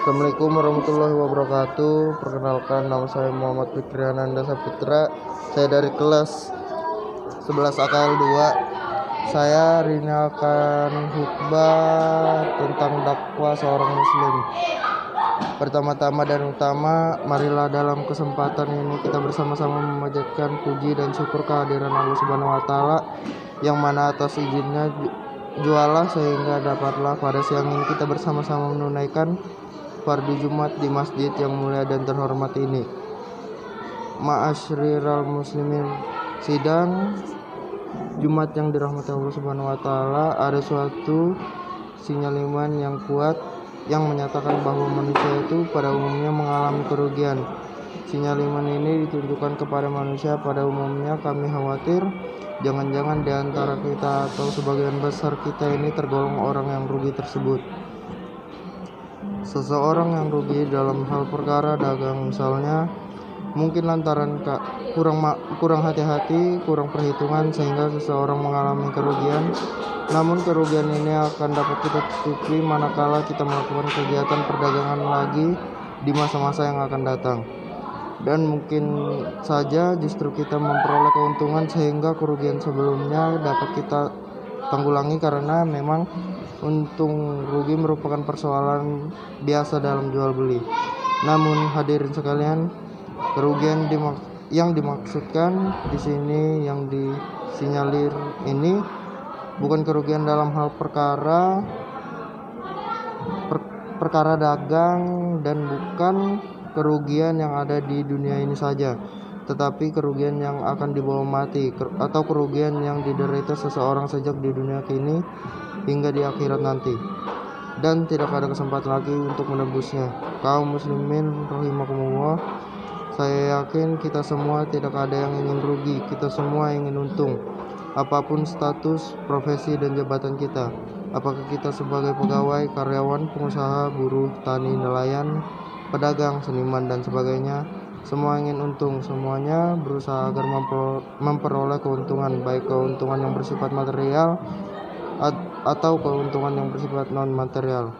Assalamualaikum warahmatullahi wabarakatuh. Perkenalkan, nama saya Muhammad Fikri Ananda Saputra. Saya dari kelas 11 AKL 2. Saya hari ini akan khutbah tentang dakwah seorang muslim. Pertama-tama dan utama, marilah dalam kesempatan ini kita bersama-sama memanjatkan puji dan syukur kehadiran Allah Subhanahu wa taala, yang mana atas izinnya jualah sehingga dapatlah pada siang ini kita bersama-sama menunaikan fardu Jumat di masjid yang mulia dan terhormat ini. Ma'asyiral muslimin, sidang Jumat yang dirahmati Allah Subhanahu wa taala, ada suatu sinyal iman yang kuat yang menyatakan bahwa manusia itu pada umumnya mengalami kerugian. Sinyal iman ini ditunjukkan kepada manusia pada umumnya. Kami khawatir jangan-jangan di antara kita atau sebagian besar kita ini tergolong orang yang rugi tersebut. Seseorang yang rugi dalam hal perkara dagang misalnya, mungkin lantaran kurang hati-hati, kurang perhitungan sehingga seseorang mengalami kerugian. Namun kerugian ini akan dapat kita tutupi manakala kita melakukan kegiatan perdagangan lagi di masa-masa yang akan datang. Dan mungkin saja justru kita memperoleh keuntungan sehingga kerugian sebelumnya dapat kita tanggulangi, karena memang untung rugi merupakan persoalan biasa dalam jual beli. Namun hadirin sekalian, kerugian yang dimaksudkan di sini, yang disinyalir ini bukan kerugian dalam hal perkara dagang, dan bukan kerugian yang ada di dunia ini saja, tetapi kerugian yang akan dibawa mati, atau kerugian yang diderita seseorang sejak di dunia kini hingga di akhirat nanti, dan tidak ada kesempatan lagi untuk menebusnya. Kaum muslimin rahimakumullah, saya yakin kita semua tidak ada yang ingin rugi, kita semua ingin untung. Apapun status, profesi, dan jabatan kita, apakah kita sebagai pegawai, karyawan, pengusaha, buruh, tani, nelayan, pedagang, seniman, dan sebagainya, semua ingin untung. Semuanya berusaha agar memperoleh keuntungan, baik keuntungan yang bersifat material atau keuntungan yang bersifat non material,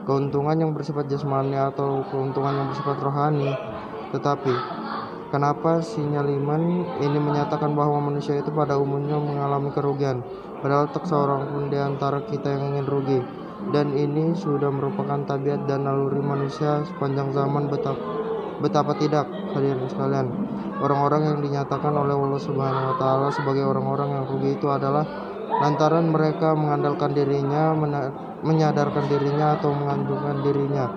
keuntungan yang bersifat jasmani atau keuntungan yang bersifat rohani. Tetapi kenapa sinyal iman ini menyatakan bahwa manusia itu pada umumnya mengalami kerugian, padahal tak seorang pun di antara kita yang ingin rugi, dan ini sudah merupakan tabiat dan naluri manusia sepanjang zaman. Betapa tidak, hadirin sekalian, orang-orang yang dinyatakan oleh Allah Subhanahu wa taala sebagai orang-orang yang rugi itu adalah lantaran mereka mengandalkan dirinya, menyadarkan dirinya, atau mengandungkan dirinya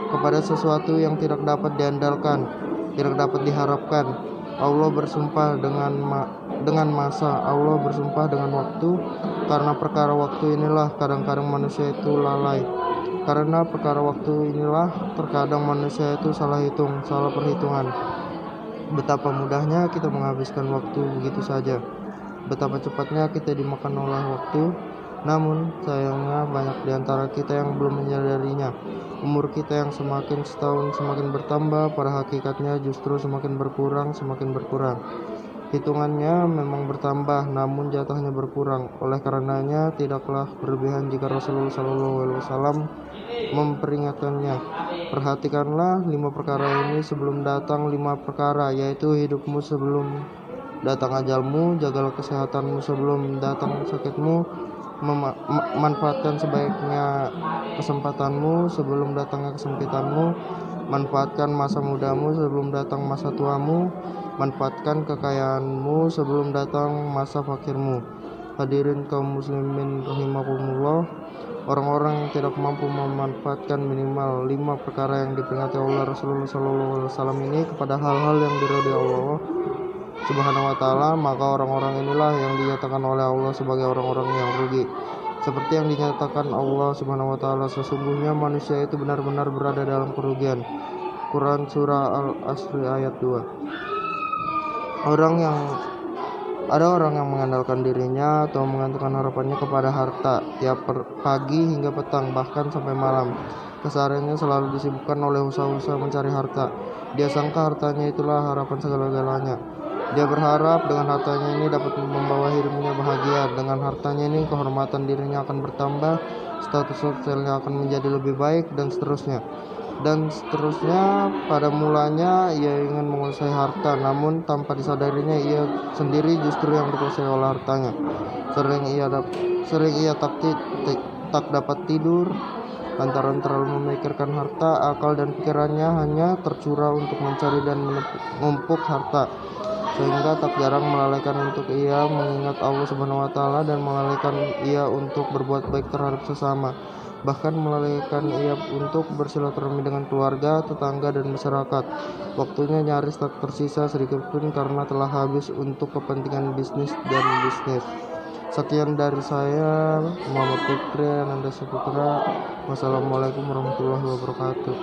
kepada sesuatu yang tidak dapat diandalkan, tidak dapat diharapkan. Allah bersumpah dengan masa, Allah bersumpah dengan waktu, karena perkara waktu inilah kadang-kadang manusia itu lalai. Karena perkara waktu inilah terkadang manusia itu salah hitung, salah perhitungan. Betapa mudahnya kita menghabiskan waktu begitu saja, betapa cepatnya kita dimakan oleh waktu. Namun sayangnya banyak di antara kita yang belum menyadarinya. Umur kita yang semakin setahun semakin bertambah, pada hakikatnya justru semakin berkurang. Hitungannya memang bertambah, namun jatahnya berkurang. Oleh karenanya tidaklah berlebihan jika Rasulullah SAW memperingatkannya. Perhatikanlah 5 perkara ini sebelum datang 5 perkara, yaitu hidupmu sebelum datang ajalmu, jagalah kesehatanmu sebelum datang sakitmu, manfaatkan sebaiknya kesempatanmu sebelum datangnya kesempitanmu, manfaatkan masa mudamu sebelum datang masa tuamu, manfaatkan kekayaanmu sebelum datang masa fakirmu. Hadirin kaum muslimin rahimakumullah, orang-orang yang tidak mampu memanfaatkan minimal 5 perkara yang diperingati oleh Rasulullah SAW ini kepada hal-hal yang diridhoi Allah Subhanahu wa taala, maka orang-orang inilah yang dinyatakan oleh Allah sebagai orang-orang yang rugi. Seperti yang dinyatakan Allah Subhanahu wa taala, sesungguhnya manusia itu benar-benar berada dalam kerugian. Quran surah Al-Asr ayat 2. Ada orang yang mengandalkan dirinya atau menggantungkan harapannya kepada harta tiap pagi hingga petang, bahkan sampai malam. Kesehariannya selalu disibukkan oleh usaha-usaha mencari harta. Dia sangka hartanya itulah harapan segala-galanya. Dia berharap dengan hartanya ini dapat membawa hidupnya bahagia. Dengan hartanya ini kehormatan dirinya akan bertambah, status sosialnya akan menjadi lebih baik, dan seterusnya. dan seterusnya. Pada mulanya ia ingin menguasai harta, namun tanpa disadarinya ia sendiri justru yang dikuasai oleh hartanya. Sering ia tak dapat tidur lantaran terlalu memikirkan harta. Akal dan pikirannya hanya tercurah untuk mencari dan menumpuk harta, sehingga tak jarang melalaikan untuk ia mengingat Allah Subhanahu wa taala, dan melalaikan ia untuk berbuat baik terhadap sesama, bahkan melalaikan ia untuk bersilaturahmi dengan keluarga, tetangga, dan masyarakat. Waktunya nyaris tak tersisa sedikit pun karena telah habis untuk kepentingan bisnis. Sekian dari saya, Muhammad Fikri Ananda Saputra. Wassalamualaikum warahmatullahi wabarakatuh.